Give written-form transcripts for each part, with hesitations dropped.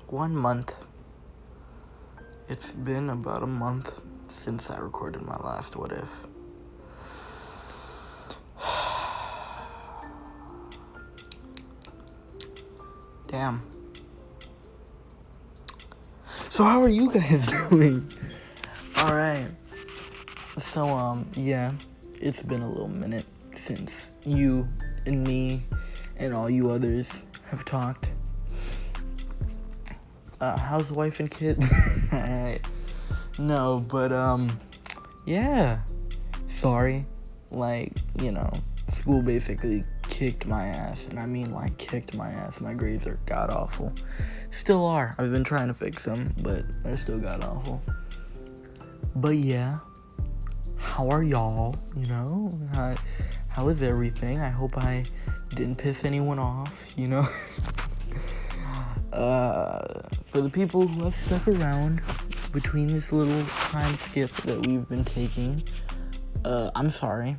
1 month. It's been about a month since I recorded my last What If. Damn. So how are you guys doing? Alright. So, yeah. It's been a little minute since you and me and all you others have talked. How's the wife and kid? Alright. No, but, yeah. Sorry. Like, school basically kicked my ass. And I mean, like, kicked my ass. My grades are god-awful. Still are. I've been trying to fix them, but they're still god-awful. But, yeah. How are y'all? How is everything? I hope I didn't piss anyone off, For the people who have stuck around between this little time skip that we've been taking, I'm sorry.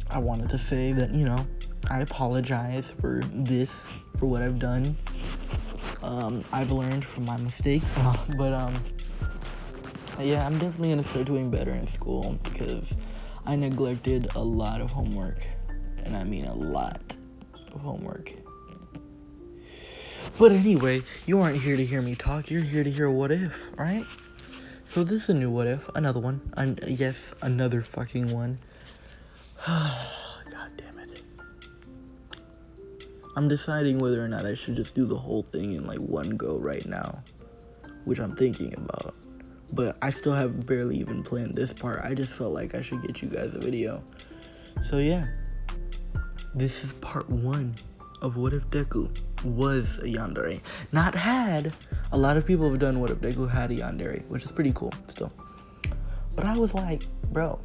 I wanted to say that, I apologize for what I've done. I've learned from my mistakes, but, yeah, I'm definitely gonna start doing better in school because I neglected a lot of homework, and I mean a lot of homework. But anyway, you aren't here to hear me talk, you're here to hear What If, right? So this is a new What If, another one, yes, another fucking one. God damn it. I'm deciding whether or not I should just do the whole thing in like one go right now, which I'm thinking about. But I still have barely even planned this part. I just felt like I should get you guys a video. So yeah, this is part 1 of What If Deku was a Yandere. Not had. A lot of people have done What If Deku had a Yandere, which is pretty cool still. But I was like, bro,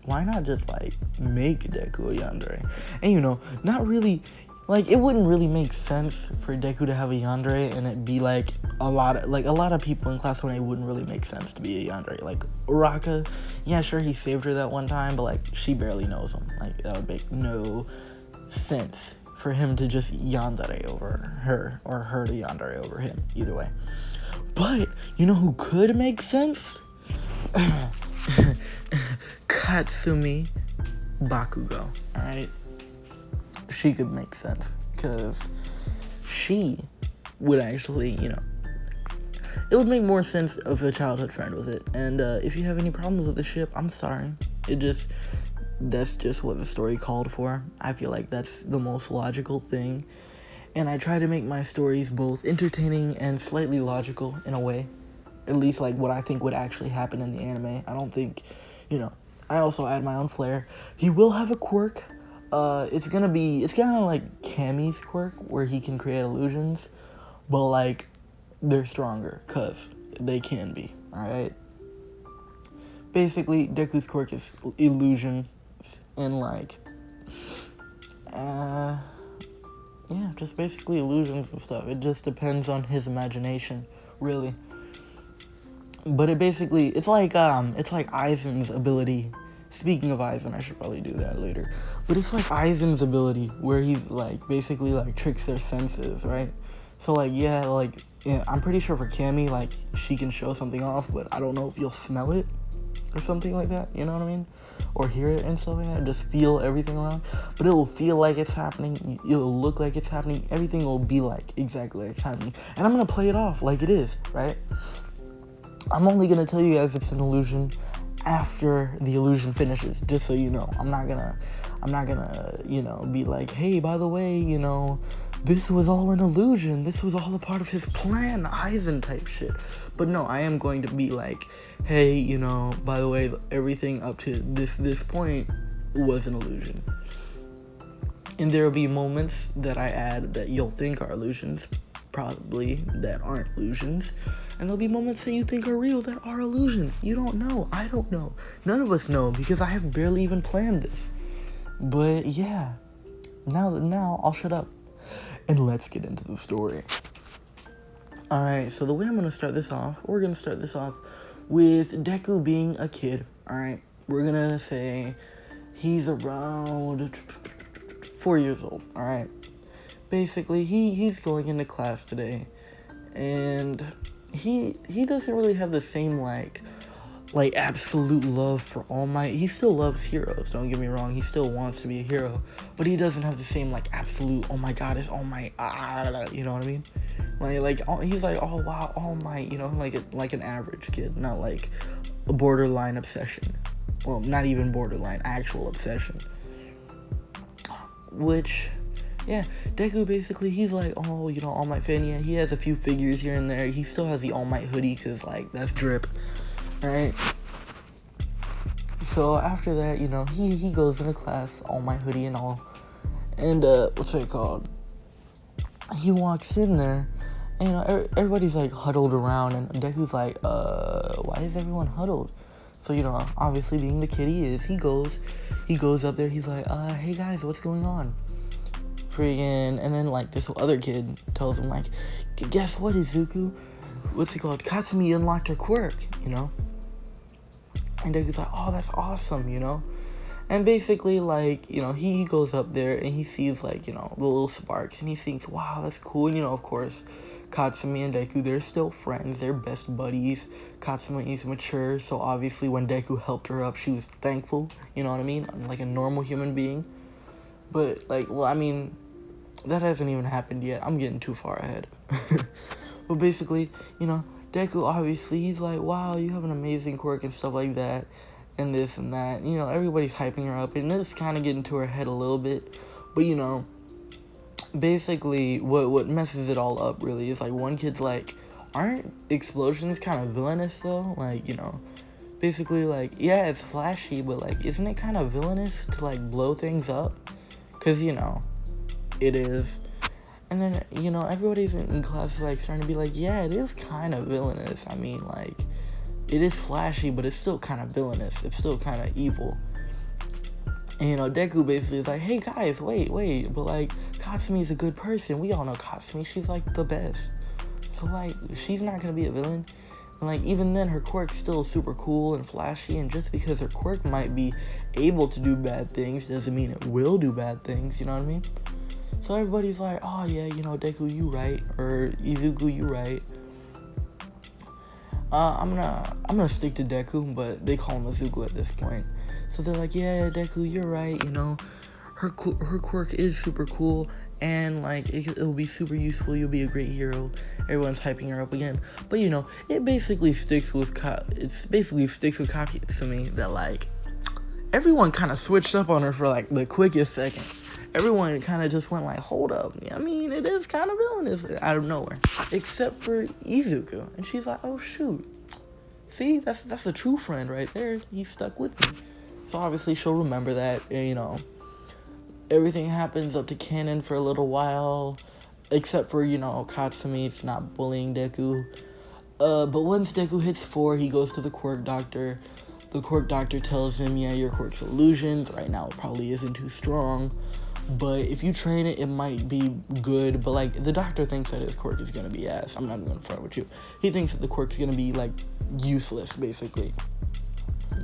why not just like make Deku a Yandere? And not really, like, it wouldn't really make sense for Deku to have a Yandere and it be like a lot of people in class 1A, it wouldn't really make sense to be a Yandere. Like Uraka, yeah, sure, he saved her that one time, but like she barely knows him. Like that would make no sense for him to just Yandere over her or her to Yandere over him. Either way. But you know who could make sense? Katsumi Bakugou. Alright? She could make sense because she would actually, it would make more sense of a childhood friend with it. And if you have any problems with the ship, I'm sorry. That's just what the story called for. I feel like that's the most logical thing. And I try to make my stories both entertaining and slightly logical in a way. At least like what I think would actually happen in the anime. I don't think, I also add my own flair. He will have a quirk. It's kind of like Cammy's quirk where he can create illusions. But like, they're stronger, cause they can be, alright? Basically, Deku's quirk is illusion, and like, just basically illusions and stuff. It just depends on his imagination, really. But it's like Aizen's ability. Speaking of Aizen, I should probably do that later. But it's like Aizen's ability, where he like basically like tricks their senses, right? So like, I'm pretty sure for Cammy, like, she can show something off, but I don't know if you'll smell it or something like that, you know what I mean? Or hear it and stuff like that, just feel everything around. But it will feel like it's happening, it'll look like it's happening, everything will be like exactly like it's happening. And I'm gonna play it off like it is, right? I'm only gonna tell you guys it's an illusion after the illusion finishes, just so you know. I'm not gonna, be like, hey, by the way, this was all an illusion. This was all a part of his plan, Aizen type shit. But no, I am going to be like, hey, by the way, everything up to this point was an illusion. And there will be moments that I add that you'll think are illusions, probably that aren't illusions. And there'll be moments that you think are real that are illusions. You don't know. I don't know. None of us know because I have barely even planned this. But yeah, now I'll shut up. And let's get into the story. Alright, so the way we're going to start this off with Deku being a kid. Alright, we're going to say he's around 4 years old. Alright, basically, he's going into class today, and he doesn't really have the same, like absolute love for All Might. He still loves heroes, don't get me wrong. He still wants to be a hero, but he doesn't have the same, like, absolute, oh my god, it's All Might, you know what I mean? He's like, oh wow, All Might, you know, like an average kid, not like a borderline obsession. Well, not even borderline, actual obsession. Which, yeah, Deku basically, he's like, oh, you know, All Might fan. Yeah, he has a few figures here and there. He still has the All Might hoodie, because, like, that's drip, right? So after that, you know, he goes into class, All Might hoodie and all, and, what's it called? He walks in there, and, you know, everybody's, like, huddled around, and Deku's like, why is everyone huddled? So, you know, obviously being the kid he is, he goes up there, he's like, hey guys, what's going on? Friggin', and then, like, this other kid tells him, like, guess what, Izuku? What's it called? Katsumi unlocked her quirk, you know? And Deku's like, oh, that's awesome, you know? And basically, like, you know, he goes up there and he sees, like, you know, the little sparks, and he thinks, wow, that's cool. And, you know, of course, Katsumi and Deku, they're still friends. They're best buddies. Katsumi is mature, so obviously when Deku helped her up, she was thankful, you know what I mean? Like a normal human being. But, like, well, I mean, that hasn't even happened yet. I'm getting too far ahead. But basically, you know, Deku, obviously, he's like, wow, you have an amazing quirk and stuff like that, and this and that. You know, everybody's hyping her up, and it's kind of getting to her head a little bit. But, you know, basically, what messes it all up, really, is, like, one kid's like, aren't explosions kind of villainous, though? Like, you know, basically, like, yeah, it's flashy, but, like, isn't it kind of villainous to, like, blow things up? Because, you know, it is. And then, you know, everybody's in class, like, starting to be like, yeah, it is kind of villainous. I mean, like, it is flashy, but it's still kind of villainous. It's still kind of evil. And, you know, Deku basically is like, hey, guys, wait, but, like, Katsumi's a good person. We all know Katsumi. She's, like, the best. So, like, she's not going to be a villain. And, like, even then, her quirk's still super cool and flashy. And just because her quirk might be able to do bad things doesn't mean it will do bad things. You know what I mean? So everybody's like, oh, yeah, you know, Deku, you right. Or Izuku, you right. I'm gonna stick to Deku, but they call him Izuku at this point. So they're like, yeah, Deku, you're right, you know, her quirk is super cool, and, like, it'll be super useful, you'll be a great hero. Everyone's hyping her up again. But, you know, it basically sticks with Katsumi that, like, everyone kind of switched up on her for, like, the quickest second. Everyone kind of just went like, hold up. I mean, it is kind of villainous out of nowhere. Except for Izuku. And she's like, oh, shoot. See, that's a true friend right there. He stuck with me. So obviously she'll remember that, you know. Everything happens up to canon for a little while. Except for, you know, Katsumi's not bullying Deku. But once Deku hits 4, he goes to the Quirk Doctor. The Quirk Doctor tells him, yeah, your quirk's illusions. Right now it probably isn't too strong. But if you train it, it might be good. But, like, the doctor thinks that his quirk is going to be ass. I'm not even going to front with you. He thinks that the quirk's going to be, like, useless, basically.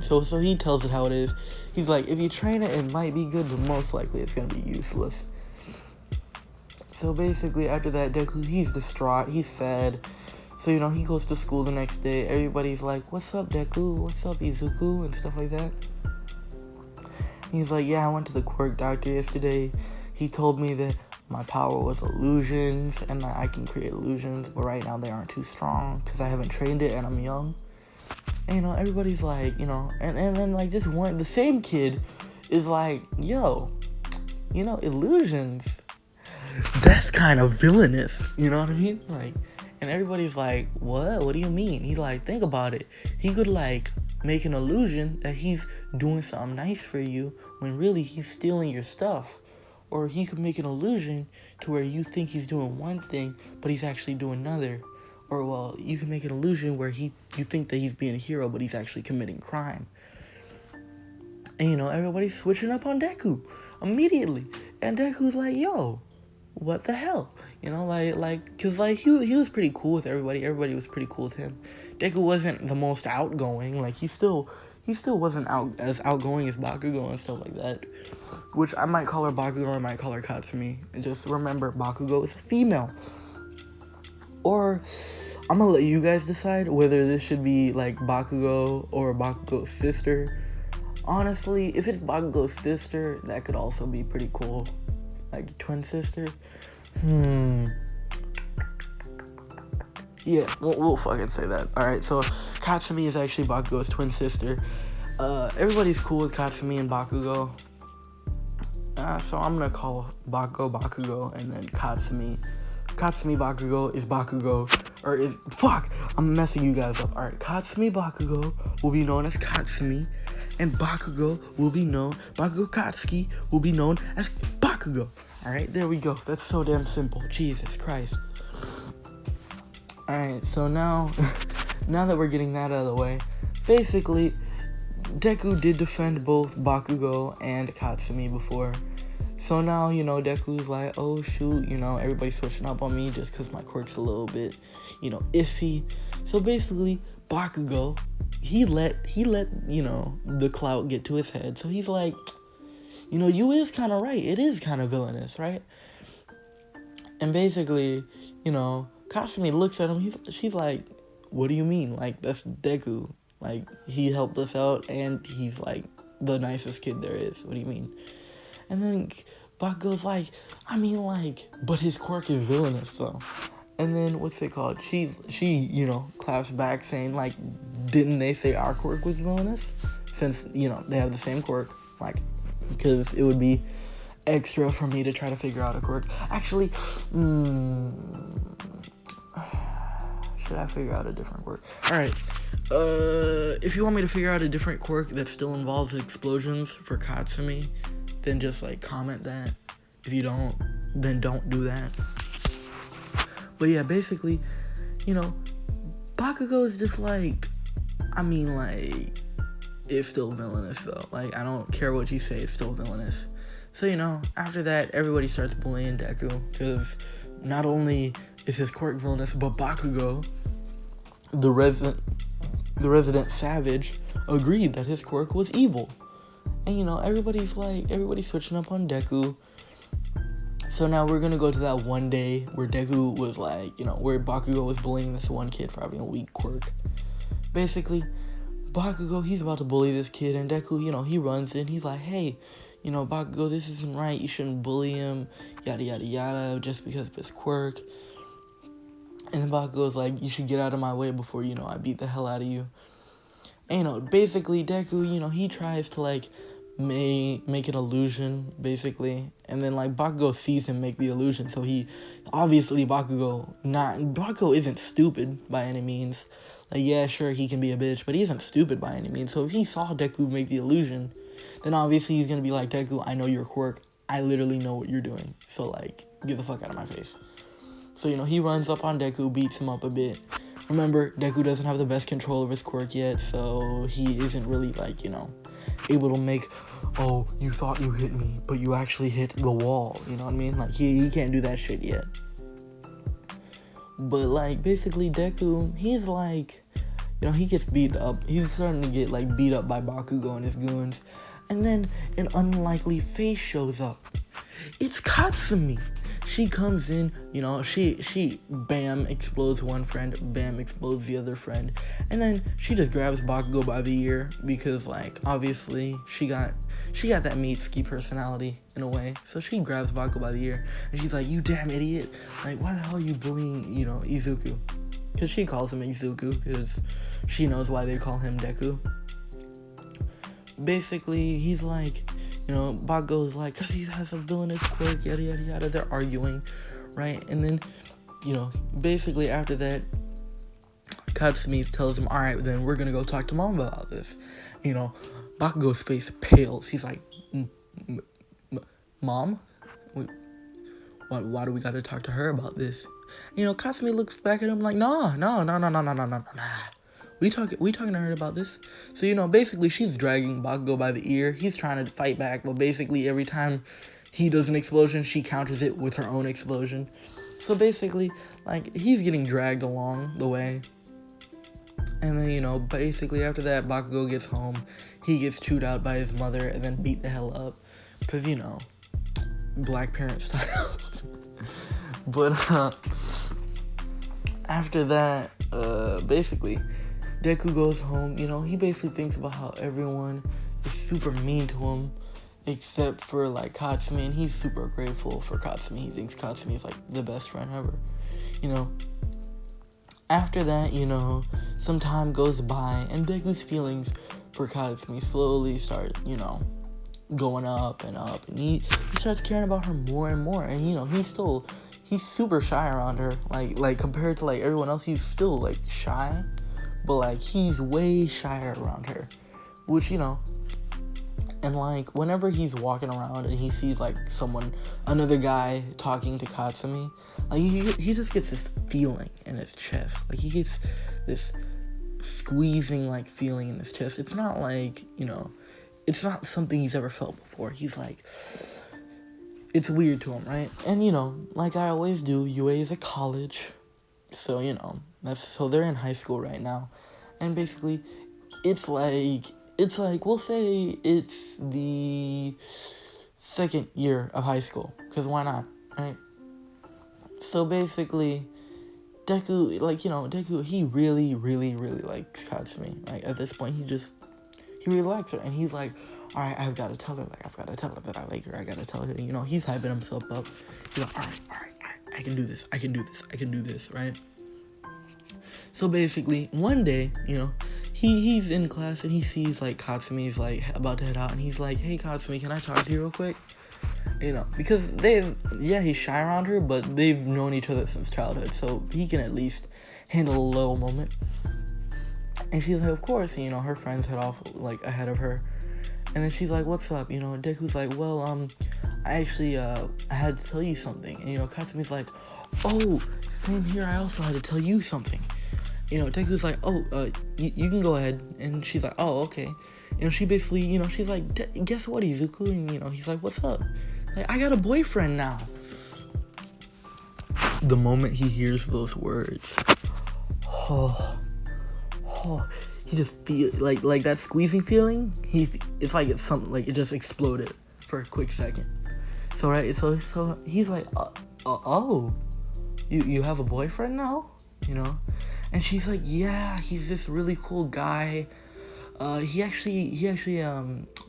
So he tells it how it is. He's like, if you train it, it might be good, but most likely it's going to be useless. So, basically, after that, Deku, he's distraught. He's sad. So, you know, he goes to school the next day. Everybody's like, what's up, Deku? What's up, Izuku? And stuff like that. He's like, yeah, I went to the Quirk Doctor yesterday. He told me that my power was illusions and that I can create illusions, but right now they aren't too strong because I haven't trained it and I'm young. And, you know, everybody's like, you know, and then, like, the same kid is like, yo, you know, illusions, that's kind of villainous, you know what I mean? Like, and everybody's like, what do you mean? He's like, think about it. He could, like, make an illusion that he's doing something nice for you when really he's stealing your stuff. Or he could make an illusion to where you think he's doing one thing, but he's actually doing another. Or, well, you can make an illusion where you think that he's being a hero, but he's actually committing crime. And, you know, everybody's switching up on Deku immediately. And Deku's like, yo, what the hell? You know, cause like he was pretty cool with everybody. Everybody was pretty cool with him. Deku wasn't the most outgoing. Like he still wasn't as outgoing as Bakugou and stuff like that. Which I might call her Bakugou or I might call her Katsumi. And just remember, Bakugou is a female. Or I'm gonna let you guys decide whether this should be like Bakugou or Bakugou's sister. Honestly, if it's Bakugou's sister, that could also be pretty cool. Like twin sister. Yeah, we'll fucking say that. Alright, so Katsumi is actually Bakugou's twin sister. Everybody's cool with Katsumi and Bakugou. So I'm gonna call Bakugou and then Katsumi Bakugou is Bakugou, or is, fuck, I'm messing you guys up. Alright, Katsumi Bakugou will be known as Katsumi, and Bakugou Katsuki will be known as Bakugou. Alright, there we go. That's so damn simple. Jesus Christ. Alright, so now that we're getting that out of the way, basically, Deku did defend both Bakugou and Katsumi before. So now, you know, Deku's like, oh shoot, you know, everybody's switching up on me just because my quirk's a little bit, you know, iffy. So basically, Bakugou, he let, you know, the clout get to his head. So he's like, you know, you is kind of right. It is kind of villainous, right? And basically, you know, Katsumi looks at him. She's like, what do you mean? Like, that's Deku. Like, he helped us out, and he's, like, the nicest kid there is. What do you mean? And then Bakugou's like, I mean, like, but his quirk is villainous, though. And then, what's it called? She, you know, claps back saying, like, didn't they say our quirk was villainous? Since, you know, they have the same quirk. Like, because it would be extra for me to try to figure out a quirk. Actually, should I figure out a different quirk? Alright. If you want me to figure out a different quirk that still involves explosions for Katsumi, then just, like, comment that. If you don't, then don't do that. But yeah, basically, you know, Bakugou is just like, I mean, like, it's still villainous, though. Like, I don't care what you say, it's still villainous. So, you know, after that, everybody starts bullying Deku, because not only is his quirk villainous, but Bakugou, the resident savage, agreed that his quirk was evil. And, you know, everybody's switching up on Deku. So now we're gonna go to that one day where Deku was like, you know, where Bakugou was bullying this one kid for having a weak quirk. Basically, Bakugou, he's about to bully this kid, and Deku, you know, he runs in, he's like, hey, you know, Bakugou, this isn't right, you shouldn't bully him, yada yada yada, just because of his quirk. And then Bakugou's like, you should get out of my way before, you know, I beat the hell out of you. And, you know, basically, Deku, you know, he tries to, like, make an illusion, basically. And then, like, Bakugou sees him make the illusion. So he, obviously, Bakugou isn't stupid by any means. Like, yeah, sure, he can be a bitch, but he isn't stupid by any means. So if he saw Deku make the illusion, then obviously he's gonna be like, Deku, I know your quirk. I literally know what you're doing. So, like, get the fuck out of my face. So, you know, he runs up on Deku, beats him up a bit. Remember, Deku doesn't have the best control of his quirk yet, so he isn't really, like, you know, able to make, oh, you thought you hit me, but you actually hit the wall, you know what I mean? Like, he can't do that shit yet. But, like, basically, Deku, he's, like, you know, he gets beat up. He's starting to get, like, beat up by Bakugou and his goons. And then an unlikely face shows up. It's Katsumi. She comes in, you know, she bam, explodes one friend, bam, explodes the other friend. And then she just grabs Bakugou by the ear because, like, obviously she got that Mitsuki personality in a way. So she grabs Bakugou by the ear and she's like, you damn idiot. Like, why the hell are you bullying, you know, Izuku? Because she calls him Izuku because she knows why they call him Deku. Basically, he's like, you know, Bakugou's like, because he has a villainous quirk, yada, yada, yada. They're arguing, right? And then, you know, basically after that, Katsumi tells him, all right, then we're going to go talk to mom about this. You know, Bakugou's face pales. He's like, Mom? Why do we got to talk to her about this? You know, Katsumi looks back at him like, no. We talking to her about this. So, you know, basically she's dragging Bakugou by the ear. He's trying to fight back, but basically every time he does an explosion, she counters it with her own explosion. So basically, like, he's getting dragged along the way. And then, you know, basically after that, Bakugou gets home. He gets chewed out by his mother and then beat the hell up. Because, you know, black parent style. But, after that, basically, Deku goes home. You know, he basically thinks about how everyone is super mean to him. Except for, like, Katsumi, and he's super grateful for Katsumi. He thinks Katsumi is, like, the best friend ever, you know. After that, you know, some time goes by, and Deku's feelings for Katsumi slowly start, you know, going up, and he starts caring about her more and more, and, you know, he's super shy around her, like, compared to, like, everyone else, he's still, like, shy, but, like, he's way shyer around her, which, you know. And, like, whenever he's walking around and he sees, like, another guy talking to Katsumi, like, he just gets this feeling in his chest. Like, he gets this squeezing, like, feeling in his chest. It's not, like, you know, it's not something he's ever felt before. He's, like, it's weird to him, right? And, you know, like I always do, UA is a college. So, you know, so they're in high school right now. And basically, it's like, we'll say it's the second year of high school, because why not, right? So basically, Deku, like, you know, he really, really, really likes Katsumi. Like, at this point, he really likes her, and he's like, alright, I've got to tell her that I like her, I gotta tell her, you know, he's hyping himself up. He's like, alright, I can do this, right? So basically, one day, you know, he's in class and he sees, like, Katsumi's, like, about to head out, and he's like, hey, Katsumi, can I talk to you real quick? You know, because he's shy around her, but they've known each other since childhood, so he can at least handle a little moment. And she's like, of course, and, you know, her friends head off, like, ahead of her, and then she's like, what's up? You know, Deku's like, well, I actually, I had to tell you something, and, you know, Katsumi's like, oh, same here, I also had to tell you something. You know, Deku's like, oh, you can go ahead. And she's like, oh, okay. You know, she basically, you know, she's like, guess what, Izuku? And, you know, he's like, what's up? Like, I got a boyfriend now. The moment he hears those words, he just feel like that squeezing feeling. It's like it's something, like it just exploded for a quick second. So, right, so he's like, oh, you have a boyfriend now? You know? And she's like, yeah, he's this really cool guy. He actually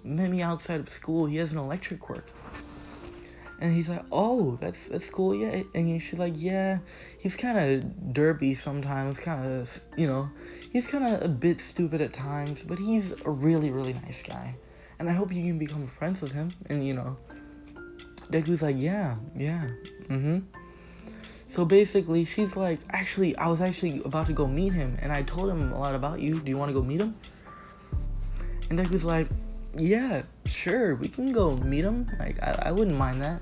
met me outside of school. He has an electric work. And he's like, oh, that's cool, yeah. And she's like, yeah, he's kind of derpy sometimes, kind of, you know, he's kind of a bit stupid at times, but he's a really, really nice guy. And I hope you can become friends with him. And, you know, Deku's like, yeah, So basically, she's like, I was actually about to go meet him, and I told him a lot about you. Do you want to go meet him? And Deku's like, yeah, sure, we can go meet him. Like, I wouldn't mind that.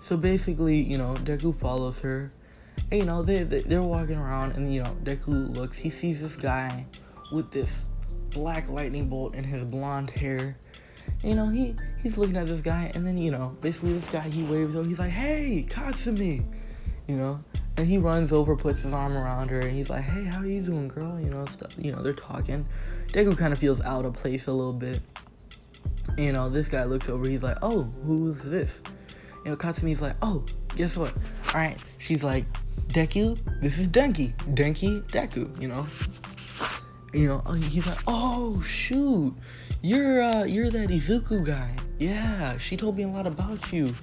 So basically, you know, Deku follows her. And, you know, they're walking around, and, you know, Deku looks. He sees this guy with this black lightning bolt in his blonde hair. You know, he's looking at this guy, and then, you know, basically this guy, he waves over, he's like, hey, Katsumi, you know, and he runs over, puts his arm around her, and he's like, hey, how are you doing, girl, you know, stuff, you know, they're talking. Deku kind of feels out of place a little bit. You know, this guy looks over, he's like, oh, who's this? You know, Katsumi's like, oh, guess what? Alright, she's like, Deku, this is Denki, Deku, you know. You know, he's like, oh, shoot, you're that Izuku guy. Yeah, she told me a lot about you.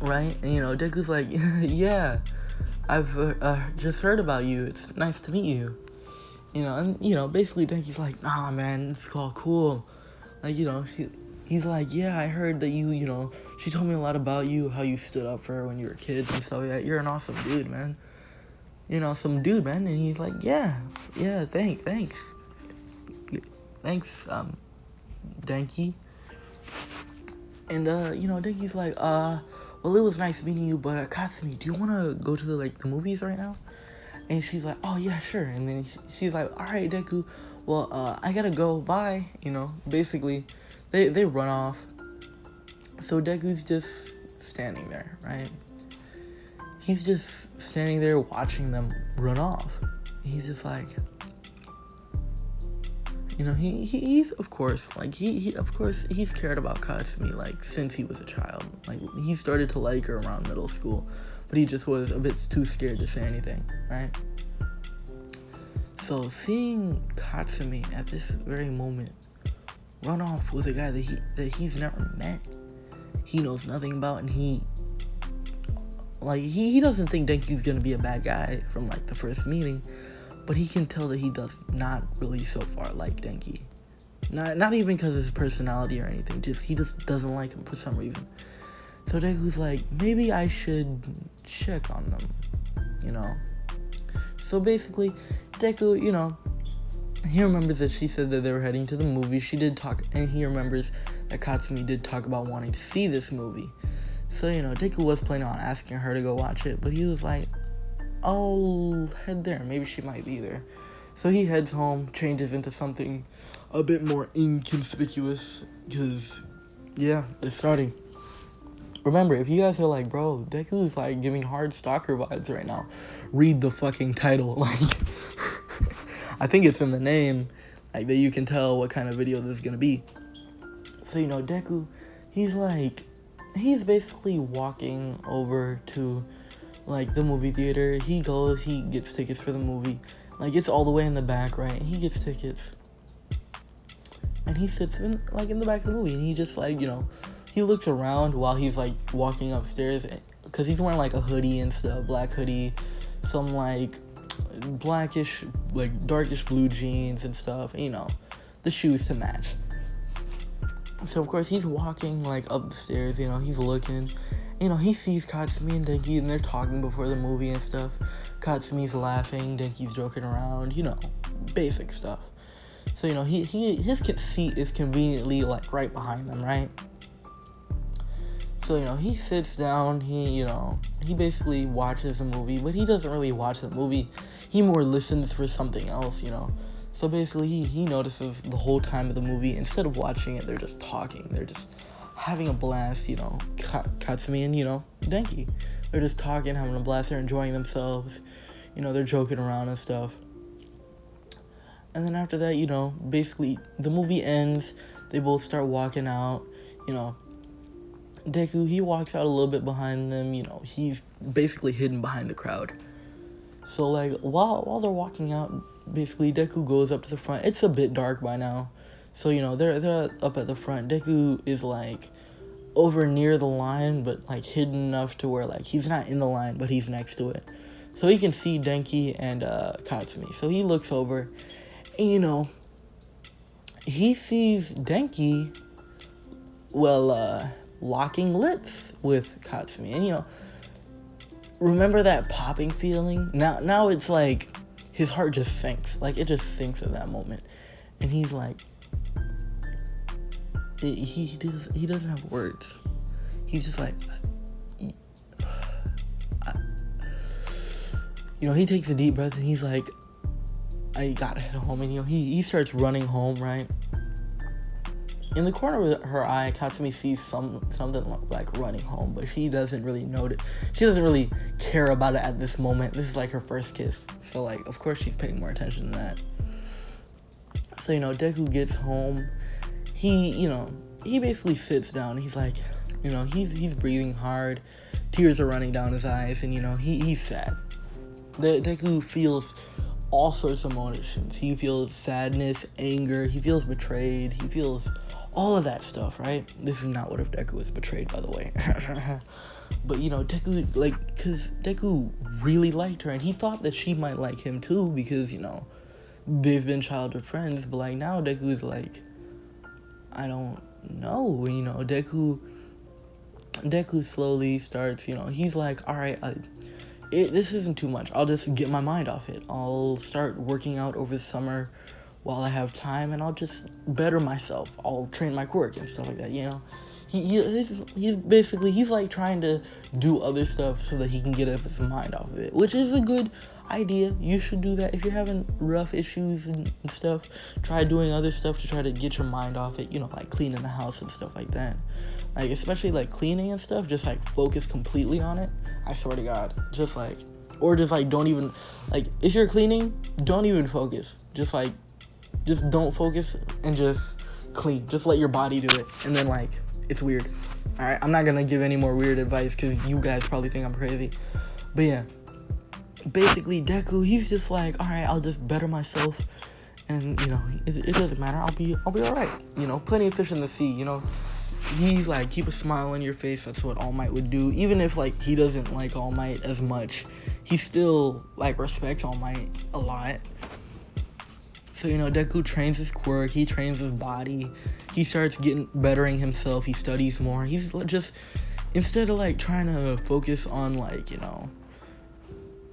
Right? And, you know, Deku's like, yeah, I've just heard about you. It's nice to meet you. You know, and, you know, basically Denki's like, nah, man, it's all cool. Like, you know, he's like, yeah, I heard that you know, she told me a lot about you, how you stood up for her when you were kids and stuff. Yeah, you're an awesome dude, man. You know, some dude, man. And he's like, yeah, thanks, Denki. And, you know, Denki's like, well, it was nice meeting you, but, Katsumi, do you want to go to, the movies right now? And she's like, oh, yeah, sure. And then she's like, all right, Deku, well, I gotta go, bye. You know, basically, they run off. So Deku's just standing there, right? He's just standing there watching them run off. He's just like, you know, he's of course, like, he's cared about Katsumi, like, since he was a child. Like, he started to like her around middle school, but he just was a bit too scared to say anything, right? So seeing Katsumi at this very moment run off with a guy that he's never met, he knows nothing about, and he doesn't think Denki's gonna be a bad guy from, like, the first meeting, but he can tell that he does not really so far like Denki. Not even because of his personality or anything, he just doesn't like him for some reason. So Deku's like, maybe I should check on them, you know? So basically, Deku, you know, he remembers that she said that they were heading to the movie. She did talk, and he remembers that Katsumi did talk about wanting to see this movie. So, you know, Deku was planning on asking her to go watch it, but he was like, I'll head there. Maybe she might be there. So he heads home, changes into something a bit more inconspicuous, because, yeah, it's starting. Remember, if you guys are like, bro, Deku's, like, giving hard stalker vibes right now, read the fucking title. Like, I think it's in the name, like, that you can tell what kind of video this is gonna be. So, you know, Deku, he's basically walking over to, like, the movie theater. He goes, he gets tickets for the movie. Like, it's all the way in the back, right? He gets tickets. And he sits in the back of the movie, and he just, like, you know, he looks around while he's, like, walking upstairs, because he's wearing, like, a hoodie and stuff, black hoodie, some, like, blackish, like, darkish blue jeans and stuff, and, you know, the shoes to match. So, of course, he's walking, like, up the stairs, you know, he's looking, you know, he sees Katsumi and Denki, and they're talking before the movie and stuff. Katsumi's laughing, Denki's joking around, you know, basic stuff. So, you know, his seat is conveniently, like, right behind them, right? So, you know, he sits down, he basically watches the movie, but he doesn't really watch the movie. He more listens for something else, you know. So basically, he notices the whole time of the movie, instead of watching it, they're just talking. They're just having a blast, you know. Katsumi and, you know, Denki. They're just talking, having a blast. They're enjoying themselves. You know, they're joking around and stuff. And then after that, you know, basically, the movie ends. They both start walking out, you know. Deku, he walks out a little bit behind them, you know, he's basically hidden behind the crowd. So, like, while they're walking out, basically, Deku goes up to the front. It's a bit dark by now. So, you know, they're up at the front. Deku is, like, over near the line, but, like, hidden enough to where, like, he's not in the line, but he's next to it. So he can see Denki and Katsumi. So he looks over, and, you know, he sees Denki, locking lips with Katsumi. And, you know, remember that popping feeling? Now it's like his heart just sinks. Like, it just sinks at that moment. And he's like, he doesn't have words. He's just like, you know, he takes a deep breath, and he's like, I gotta head home. And, you know, he starts running home, right? In the corner of her eye, Katsumi sees something like running home, but she doesn't really notice. She doesn't really care about it at this moment. This is like her first kiss, so, like, of course she's paying more attention to that. So, you know, Deku gets home. He basically sits down. He's like, you know, he's breathing hard. Tears are running down his eyes, and, you know, he's sad. Deku feels all sorts of emotions. He feels sadness, anger. He feels betrayed. He feels all of that stuff, right? This is not what if Deku was betrayed, by the way. But, you know, Deku, like, because Deku really liked her, and he thought that she might like him too, because, you know, they've been childhood friends. But, like, now Deku is like, I don't know, you know. Deku slowly starts, you know, he's like, all right, this isn't too much. I'll just get my mind off it. I'll start working out over the summer while I have time, and I'll just better myself. I'll train my quirk and stuff like that, you know. He's like trying to do other stuff so that he can get his mind off of it, which is a good idea. You should do that if you're having rough issues and stuff. Try doing other stuff to try to get your mind off it, you know, like cleaning the house and stuff like that. like, especially, like, cleaning and stuff, just, like, focus completely on it. I swear to God. Just, like, or just, like, don't even, like, if you're cleaning, don't even focus. Just, like, just don't focus and just clean. Just let your body do it. And then, like, it's weird. Alright, I'm not gonna give any more weird advice because you guys probably think I'm crazy. But yeah, basically, Deku, he's just like, alright, I'll just better myself. And, you know, it doesn't matter. I'll be alright. You know, plenty of fish in the sea, you know. He's like, keep a smile on your face. That's what All Might would do. Even if, like, he doesn't like All Might as much, he still, like, respects All Might a lot. So, you know, Deku trains his quirk. He trains his body. He starts bettering himself. He studies more. He's just, instead of, like, trying to focus on, like, you know,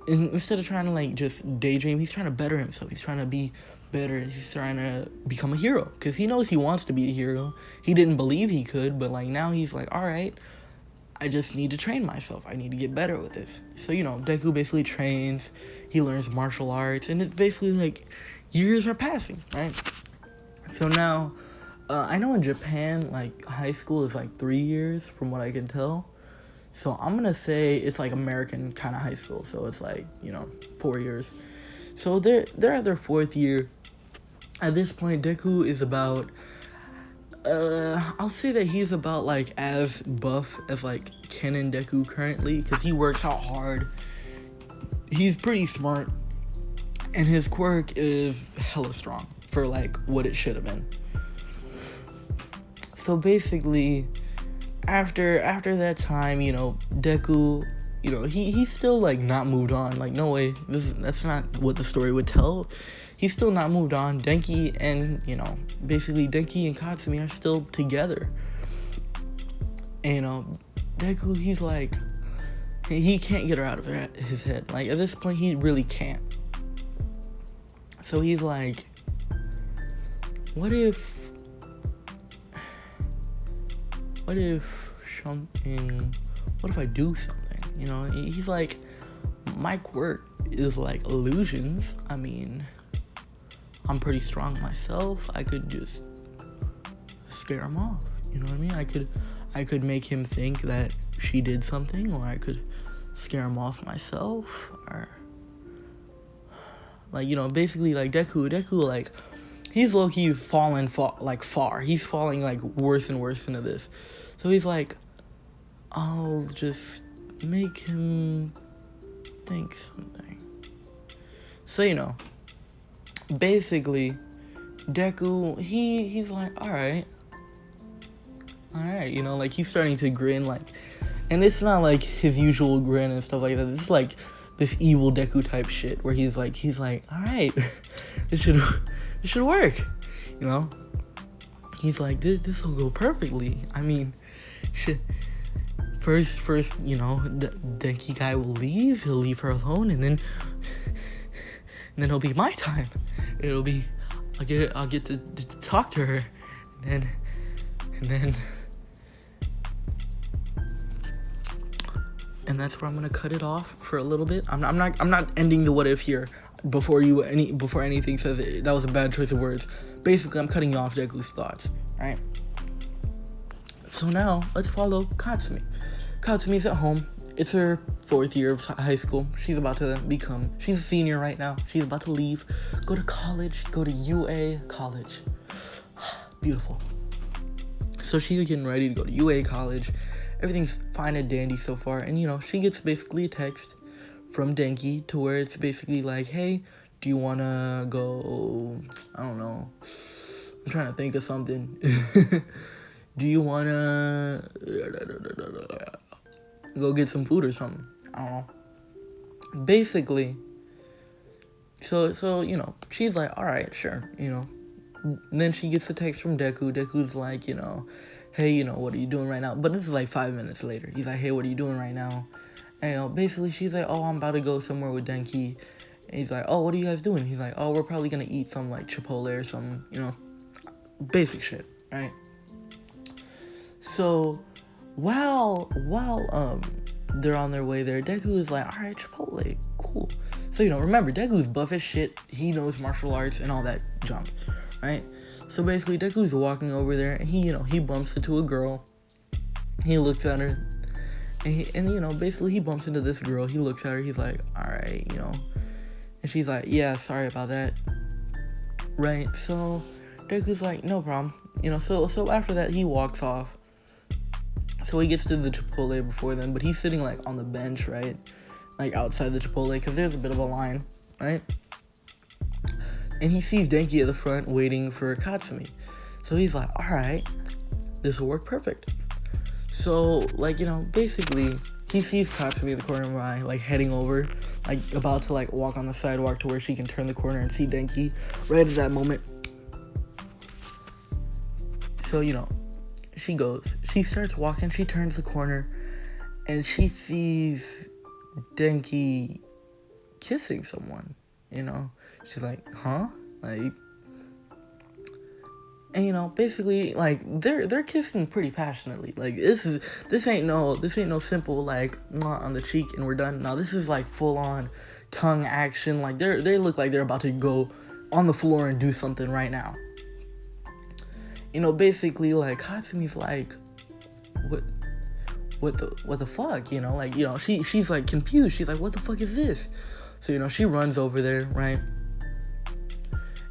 instead of trying to, like, just daydream, he's trying to better himself. He's trying to be better. He's trying to become a hero because he knows he wants to be a hero. He didn't believe he could, but, like, now he's like, all right, I just need to train myself. I need to get better with this. So, you know, Deku basically trains. He learns martial arts, and it's basically like years are passing, right? So now, I know in Japan, like, high school is like 3 years from what I can tell. So I'm gonna say it's like American kind of high school. So it's like, you know, 4 years. So they're at their 4th year. At this point, Deku is about, I'll say that he's about, like, as buff as, like, Ken and Deku currently, because he works out hard. He's pretty smart, and his quirk is hella strong for, like, what it should have been. So basically, after that time, you know, Deku, you know, he's still, like, not moved on. Like, no way, that's not what the story would tell. He's still not moved on. Denki and, you know, basically Denki and Katsumi are still together. And, you know, Deku, he's like, he can't get her out of his head. Like, at this point, he really can't. So he's like, what if I do something? You know, he's like, my quirk is like illusions. I mean, I'm pretty strong myself. I could just scare him off. You know what I mean? I could make him think that she did something, or I could scare him off myself, or, like, you know, basically, like, Deku, like, he's low-key falling far. He's falling, like, worse and worse into this. So he's like, I'll just make him think something. So, you know, basically, Deku, he's like, alright, you know, like, he's starting to grin, like, and it's not like his usual grin and stuff like that. It's like this evil Deku type shit where he's like, alright, this should work, you know. He's like, this will go perfectly. I mean, shit. First, you know, the Denki guy will leave. He'll leave her alone, and then it'll be my time. It'll be, I'll get to talk to her, and that's where I'm gonna cut it off for a little bit. I'm not ending the what if here before anything says it. That was a bad choice of words. Basically, I'm cutting you off Deku's thoughts, right? So now let's follow Katsumi. Katsumi's at home. It's her 4th year of high school. She's a senior right now. She's about to leave, go to college, go to UA college. Beautiful. So she's getting ready to go to UA college. Everything's fine and dandy so far. And, you know, she gets basically a text from Denki to where it's basically like, hey, do you want to go, I don't know. I'm trying to think of something. Do you want to go get some food or something? I don't know. Basically, so you know, she's like, all right, sure, you know. And then she gets a text from Deku. Deku's like, you know, hey, you know, what are you doing right now? But this is like 5 minutes later. He's like, hey, what are you doing right now? And, you know, basically she's like, oh, I'm about to go somewhere with Denki. And he's like, oh, what are you guys doing? He's like, oh, we're probably gonna eat some, like, Chipotle or something, you know, basic shit, right? So while they're on their way there, Deku is like, all right, Chipotle, cool. So, you know, remember, Deku's buff as shit. He knows martial arts and all that junk, right? So basically, Deku's walking over there, and he bumps into a girl. He looks at her, and you know, basically he bumps into this girl. He looks at her, he's like, alright, you know. And she's like, yeah, sorry about that. Right, so Deku's like, no problem. You know, so after that, he walks off. So he gets to the Chipotle before then, but he's sitting, like, on the bench, right? Like, outside the Chipotle, because there's a bit of a line, right? And he sees Denki at the front waiting for Katsumi. So he's like, alright, this will work perfect. So, like, you know, basically, he sees Katsumi in the corner of my eye, like, heading over, like, about to, like, walk on the sidewalk to where she can turn the corner and see Denki. Right at that moment. So, you know, she starts walking, she turns the corner, and she sees Denki kissing someone, you know? She's like, huh? Like, and you know, basically, like, they're kissing pretty passionately. Like, this ain't no simple, like, mwah on the cheek and we're done. No, this is like full on tongue action. Like, they look like they're about to go on the floor and do something right now. You know, basically, like, Katsumi's like, what the fuck, you know? Like, you know, she's like confused. She's like, what the fuck is this? So, you know, she runs over there, right?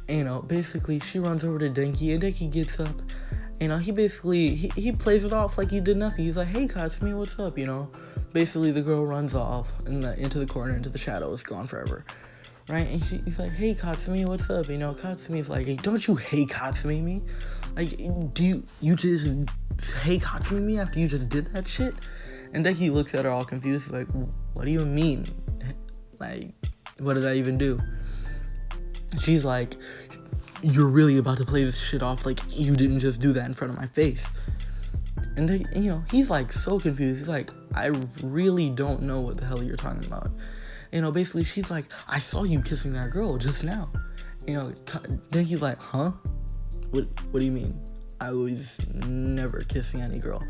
And, you know, basically, she runs over to Denki, and Denki gets up. You know, he basically, he plays it off like he did nothing. He's like, hey, Katsumi, what's up, you know? Basically, the girl runs off into the corner, into the shadows, gone forever, right? And he's like, hey, Katsumi, what's up? You know, Katsumi's like, hey, don't you hate Katsumi me? Like, do you just hate Katsumi me after you just did that shit? And Denki looks at her all confused, like, what do you mean? Like, what did I even do? She's like, you're really about to play this shit off like you didn't just do that in front of my face. And they, you know, he's like so confused. He's like, I really don't know what the hell you're talking about. You know, basically she's like, I saw you kissing that girl just now. You know, then he's like, huh? What do you mean? I was never kissing any girl.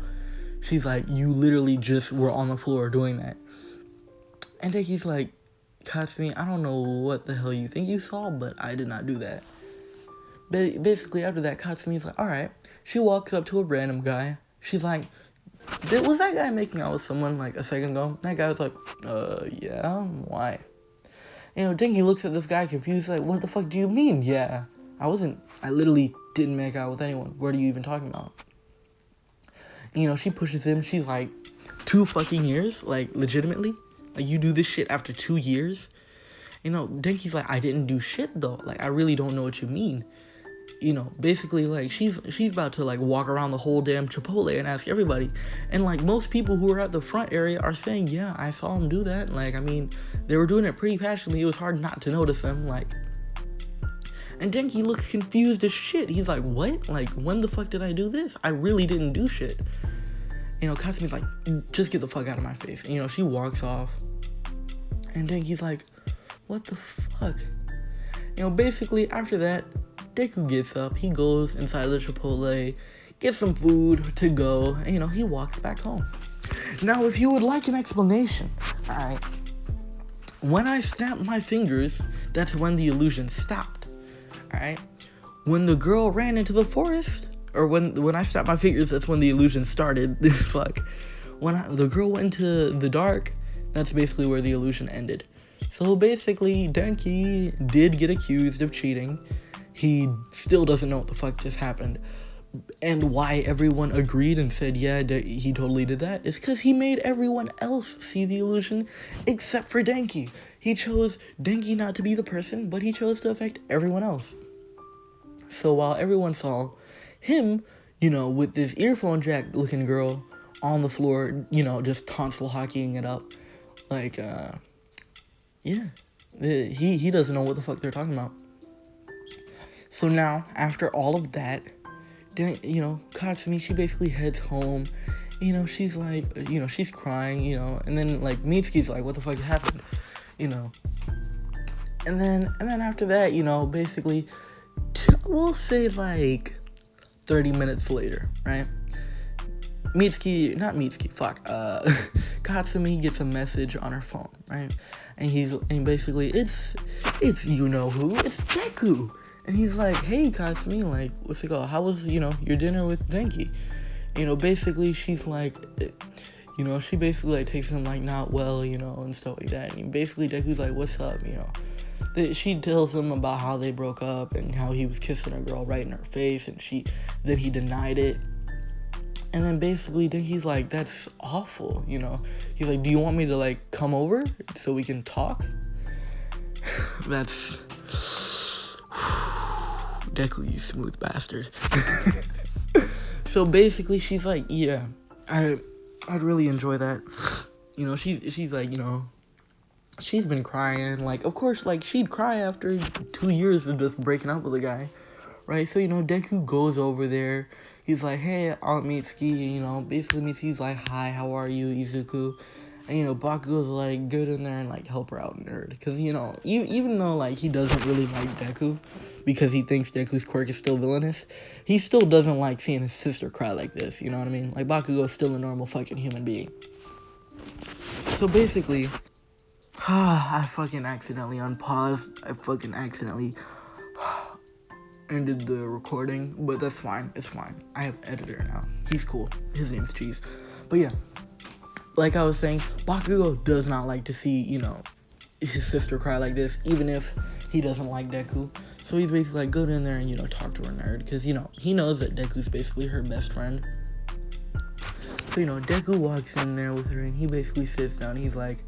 She's like, you literally just were on the floor doing that. And then he's like, Katsumi, I don't know what the hell you think you saw, but I did not do that. Basically, after that, Katsumi's like, alright. She walks up to a random guy. She's like, was that guy making out with someone like a second ago? That guy was like, yeah, why? You know, Denki looks at this guy confused, like, what the fuck do you mean? Yeah, I literally didn't make out with anyone. What are you even talking about? You know, she pushes him. She's like, 2 fucking years? Like, legitimately? Like, you do this shit after 2 years? You know, Denki's like, I didn't do shit, though. Like, I really don't know what you mean. You know, basically, like, she's about to, like, walk around the whole damn Chipotle and ask everybody. And, like, most people who are at the front area are saying, yeah, I saw him do that. Like, I mean, they were doing it pretty passionately. It was hard not to notice them, like. And Denki looks confused as shit. He's like, what? Like, when the fuck did I do this? I really didn't do shit. You know, Katsumi's like, just get the fuck out of my face. And, you know, she walks off. And Denki's like, what the fuck? You know, basically, after that, Deku gets up. He goes inside the Chipotle, gets some food to go, and, you know, he walks back home. Now, if you would like an explanation, alright, when I snapped my fingers, that's when the illusion stopped. Alright? When the girl ran into the forest, or when I snapped my fingers, that's when the illusion started. Fuck. When the girl went into the dark, that's basically where the illusion ended. So basically, Denki did get accused of cheating. He still doesn't know what the fuck just happened. And why everyone agreed and said, yeah, he totally did that, is because he made everyone else see the illusion except for Denki. He chose Denki not to be the person, but he chose to affect everyone else. So while everyone saw him, you know, with this earphone jack looking girl on the floor, you know, just tonsil hockeying it up, like, yeah, he doesn't know what the fuck they're talking about. So now, after all of that, you know, Katsumi, she basically heads home. You know, she's like, you know, she's crying, you know, and then, like, Mitsuki's like, what the fuck happened, you know. And then after that, you know, basically, we'll say, like, 30 minutes later, right? Katsumi gets a message on her phone, right? And basically, it's you know who, it's Deku. And he's like, hey, Katsumi, like, what's it called? How was, you know, your dinner with Denki? Basically she's like, she basically like takes him like not well, and stuff like that. And basically Deku's like, what's up, She tells him about how they broke up and how he was kissing a girl right in her face, and then he denied it. And then basically then he's like, that's awful, He's like, do you want me to like come over so we can talk? That's Deku, you smooth bastard. So basically she's like, yeah, I'd really enjoy that. She's like, she's been crying. Like, of course, like, she'd cry after 2 years of just breaking up with a guy, right? So, Deku goes over there. He's like, hey, I'll meet Ski, basically meets, he's like, hi, how are you, Izuku? And, Bakugou's like, good in there and, like, help her out, nerd. Because, even though, like, he doesn't really like Deku, because he thinks Deku's quirk is still villainous, he still doesn't like seeing his sister cry like this, you know what I mean? Like, Bakugou's still a normal fucking human being. So, basically, I fucking accidentally unpaused. I fucking accidentally ended the recording, but that's fine. It's fine. I have an editor now. He's cool. His name's Cheese. But yeah, like I was saying, Bakugou does not like to see, his sister cry like this, even if he doesn't like Deku. So he's basically like, go in there and, talk to her, nerd. Because, he knows that Deku's basically her best friend. So, Deku walks in there with her and he basically sits down. He's like,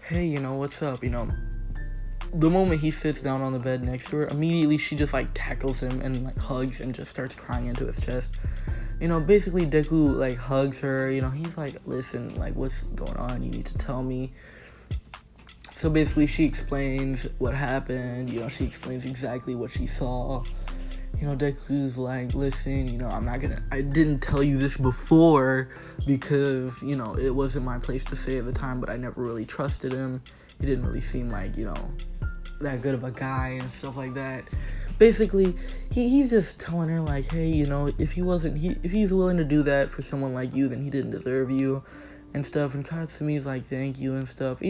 hey, what's up, The moment he sits down on the bed next to her, immediately she just, like, tackles him and, like, hugs and just starts crying into his chest. Basically Deku, like, hugs her, he's like, listen, like, what's going on? You need to tell me. So basically she explains what happened, she explains exactly what she saw. Deku's like, listen, I didn't tell you this before because, it wasn't my place to say at the time, but I never really trusted him. He didn't really seem like, that good of a guy and stuff like that. Basically, he's just telling her like, hey, if he's willing to do that for someone like you, then he didn't deserve you and stuff. And Katsumi's like, thank you and stuff,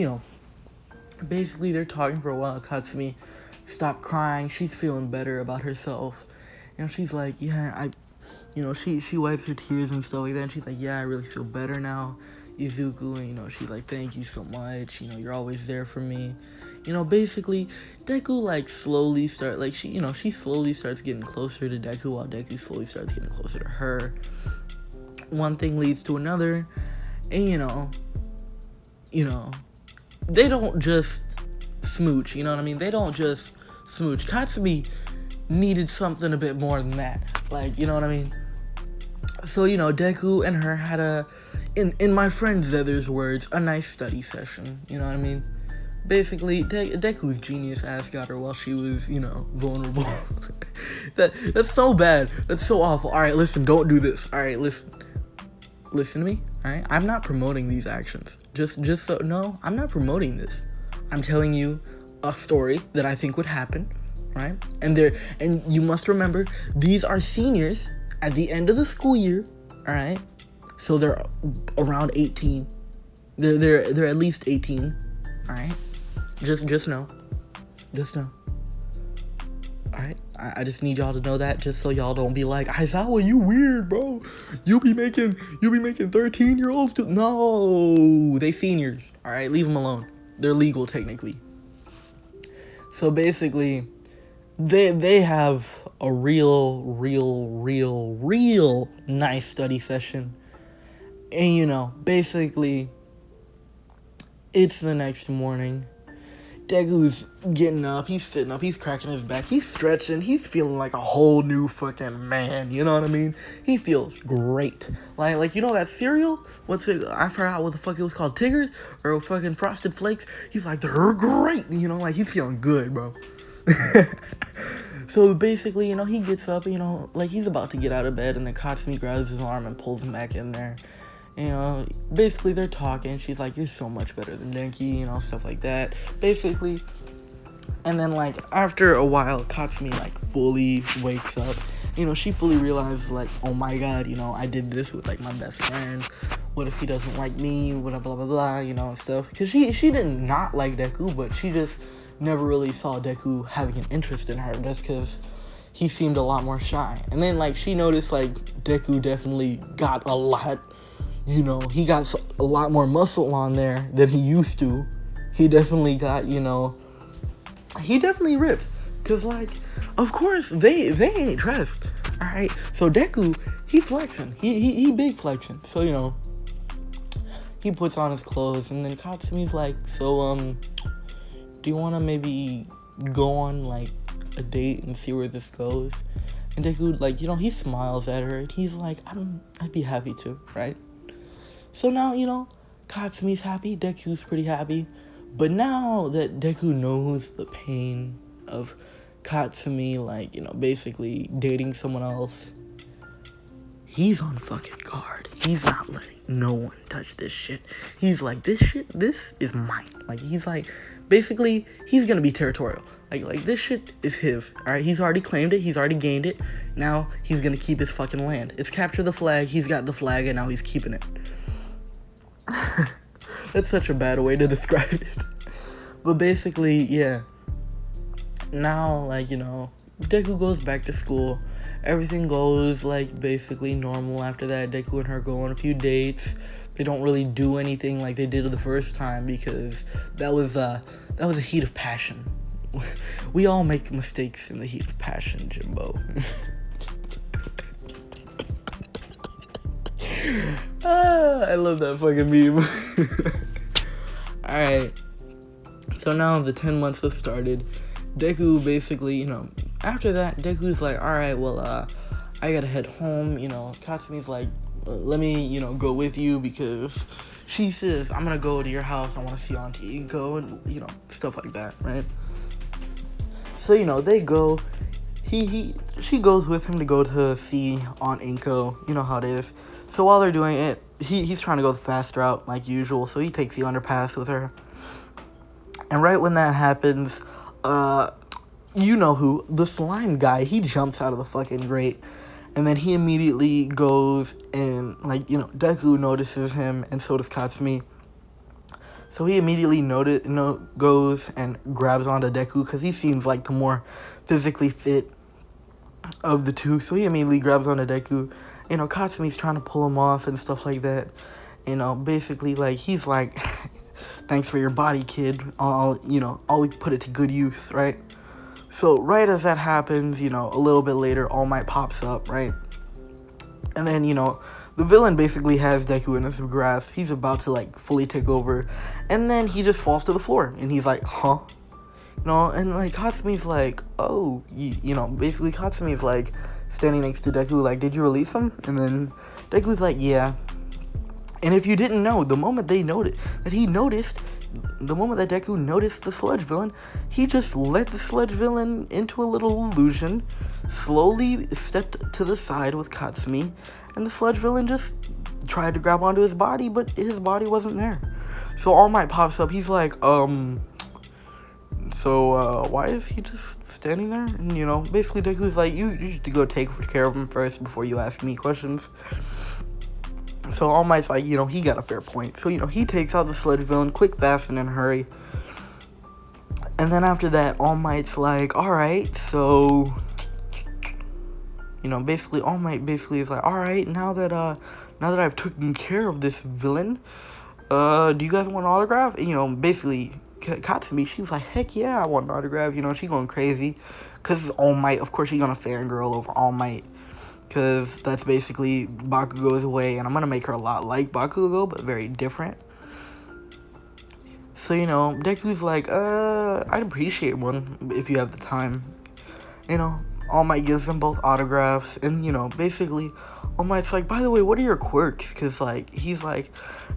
Basically, they're talking for a while. Katsumi stopped crying. She's feeling better about herself. She's like, yeah, she wipes her tears and stuff like that. And she's like, yeah, I really feel better now, Izuku. And, she's like, thank you so much. You're always there for me. Basically, Deku, like, slowly she slowly starts getting closer to Deku while Deku slowly starts getting closer to her. One thing leads to another. And, they don't just smooch, you know what I mean? They don't just smooch. Katsumi needed something a bit more than that. Like, you know what I mean? So, Deku and her had in my friend Zether's words, a nice study session. You know what I mean? Basically, Deku's genius ass got her while she was, vulnerable. That's so bad. That's so awful. Alright, listen, don't do this. Alright, listen. Listen to me, alright? I'm not promoting these actions. No, I'm not promoting this. I'm telling you a story that I think would happen, right? And you must remember, these are seniors at the end of the school year, alright? So they're around 18. They're at least 18, alright? Just know. Alright? I just need y'all to know that, just so y'all don't be like, Aizawa, you weird, bro. You be making 13-year-olds do. No, they seniors. Alright, leave them alone. They're legal technically. So basically, they have a real nice study session. And basically, it's the next morning. Deku's getting up, he's sitting up, he's cracking his back, he's stretching, he's feeling like a whole new fucking man, you know what I mean? He feels great. Like that cereal? What's it? I forgot what the fuck it was called, Tigger? Or fucking Frosted Flakes? He's like, they're great, like he's feeling good, bro. So basically, he gets up, like he's about to get out of bed, and then Katsumi grabs his arm and pulls him back in there. Basically they're talking. She's like, you're so much better than Denki, stuff like that. Basically. And then, like, after a while, Katsumi, like, fully wakes up. She fully realizes, like, oh my god, I did this with, like, my best friend. What if he doesn't like me? Blah, blah, blah, blah, stuff. Because she did not like Deku, but she just never really saw Deku having an interest in her. Just because he seemed a lot more shy. And then, like, she noticed, like, Deku definitely got a lot, you know, he got a lot more muscle on there than he used to. He definitely got, you know, he definitely ripped. Because, like, of course, they ain't dressed, all right? So Deku, he flexing. He big flexing. So, you know, he puts on his clothes, and then Katsumi's like, so, do you want to maybe go on, like, a date and see where this goes? And Deku, like, you know, he smiles at her, and he's like, I'd be happy to, right? So now, you know, Katsumi's happy, Deku's pretty happy. But now that Deku knows the pain of Katsumi, like, you know, basically dating someone else, he's on fucking guard. He's not letting no one touch this shit. He's like, this is mine. Like, he's like, basically, he's gonna be territorial. Like this shit is his, alright? He's already claimed it, he's already gained it. Now, he's gonna keep his fucking land. It's capture the flag, he's got the flag, and now he's keeping it. That's such a bad way to describe it. But basically, yeah. Now, like, you know, Deku goes back to school. Everything goes, like, basically normal after that. Deku and her go on a few dates. They don't really do anything like they did the first time because that was a heat of passion. We all make mistakes in the heat of passion, Jimbo. I love that fucking meme. Alright. So now the 10 months have started. Deku basically, you know, after that, Deku's like, alright, well, I gotta head home, you know. Katsumi's like, let me, you know, go with you because she says, I'm gonna go to your house, I wanna see Auntie Inko, and, you know, stuff like that, right? So, you know, they go, she goes with him to go to see Aunt Inko, you know how it is. So while they're doing it, he's trying to go the fast route, like usual, so he takes the underpass with her. And right when that happens, you know who, the slime guy, he jumps out of the fucking grate. And then he immediately goes and, like, you know, Deku notices him, and so does Katsumi. So he immediately goes and grabs onto Deku, because he seems like the more physically fit of the two. So he immediately grabs onto Deku. You know, Katsumi's trying to pull him off and stuff like that. You know, basically, like, he's like, thanks for your body, kid. I'll put it to good use, right? So, right as that happens, you know, a little bit later, All Might pops up, right? And then, you know, the villain basically has Deku in his grasp. He's about to, like, fully take over. And then he just falls to the floor. And he's like, huh? You know, and, like, Katsumi's like, oh, you know, basically Katsumi's, like, standing next to Deku, like, did you release him? And then Deku's like, yeah. And if you didn't know, the moment that Deku noticed the sludge villain, he just let the sludge villain into a little illusion, slowly stepped to the side with Katsumi, and the sludge villain just tried to grab onto his body, but his body wasn't there. So All Might pops up, he's like, why is he just standing there? And, you know, basically Deku's like, you should go take care of him first before you ask me questions. So All Might's like, you know, he got a fair point. So, you know, he takes out the sludge villain quick, fast, and in a hurry. And then after that, All Might's like, alright, so, you know, basically, All Might basically is like, alright, now that I've taken care of this villain, do you guys want an autograph? And, you know, basically, Katsumi, she's like, heck yeah, I want an autograph. You know, she's going crazy. Because All Might, of course, she's going to fangirl over All Might. Because that's basically Bakugou's way. And I'm going to make her a lot like Bakugou, but very different. So, you know, Deku's like, I'd appreciate one if you have the time. You know, All Might gives them both autographs. And, you know, basically, All Might's like, by the way, what are your quirks? Because, like, he's like,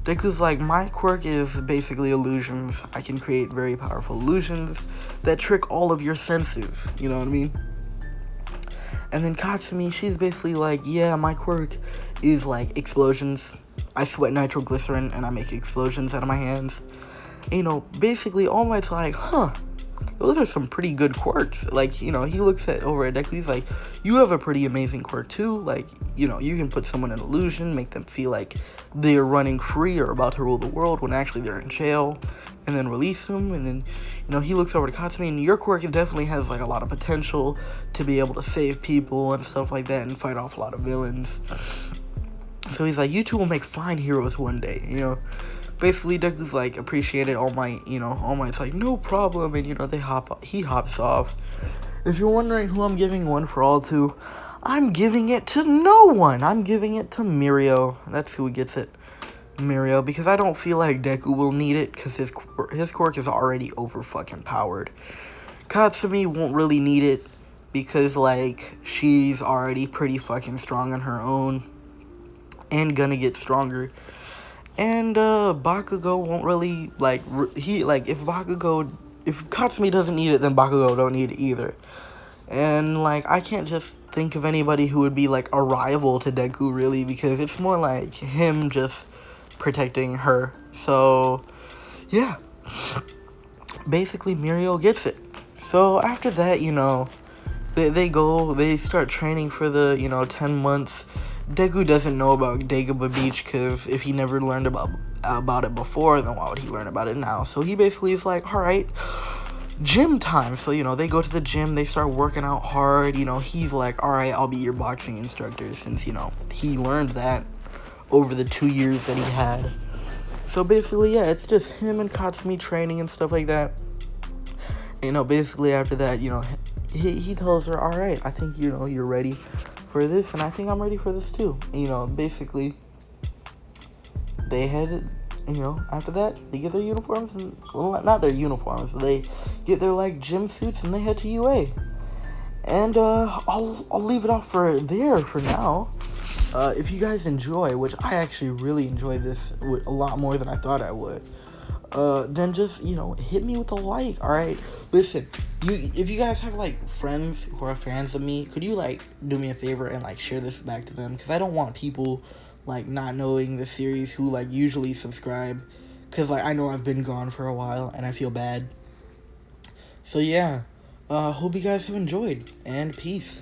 Deku's like, my quirk is basically illusions. I can create very powerful illusions that trick all of your senses. You know what I mean? And then Katsumi, she's basically like, yeah, my quirk is, like, explosions. I sweat nitroglycerin and I make explosions out of my hands. And, you know, basically, All Might's like, huh, those are some pretty good quirks. Like, you know, he looks over at Deku, he's like, you have a pretty amazing quirk too. Like, you know, you can put someone in illusion, make them feel like they're running free or about to rule the world when actually they're in jail. and then release him, and then, you know, he looks over to Katsumi, and your Quirk definitely has, like, a lot of potential to be able to save people and stuff like that and fight off a lot of villains. So he's like, you two will make fine heroes one day, you know. Basically, Deku's like, appreciated All Might, you know. All Might's like, no problem, and, you know, he hops off. If you're wondering who I'm giving One for All to, I'm giving it to no one. I'm giving it to Mirio. That's who gets it. Mirio, because I don't feel like Deku will need it, because his Quirk is already over fucking powered. Katsumi won't really need it, because, like, she's already pretty fucking strong on her own, and gonna get stronger. And, Bakugou won't really, like, if Katsumi doesn't need it, then Bakugou don't need it either. And, like, I can't just think of anybody who would be, like, a rival to Deku, really, because it's more like him just protecting her. So, yeah. Basically, Mirio gets it. So, after that, you know, they start training for the, you know, 10 months. Deku doesn't know about Dagobah Beach, because if he never learned about it before, then why would he learn about it now? So he basically is like, alright, gym time. So, you know, they go to the gym, they start working out hard. You know, he's like, alright, I'll be your boxing instructor, since, you know, he learned that over the 2 years that he had. So basically, yeah, it's just him and Katsumi training and stuff like that. You know, basically after that, you know, he tells her, alright, I think, you know, you're ready for this, and I think I'm ready for this too. You know, basically, they head, you know, after that, they get their uniforms, and, well, not their uniforms, but they get their, like, gym suits, and they head to UA. And, I'll leave it off for there for now. If you guys enjoy, which I actually really enjoy this a lot more than I thought I would, then just, you know, hit me with a like, alright? Listen, if you guys have, like, friends who are fans of me, could you, like, do me a favor and, like, share this back to them? Because I don't want people, like, not knowing the series who, like, usually subscribe. Because, like, I know I've been gone for a while, and I feel bad. So, yeah. Hope you guys have enjoyed, and peace.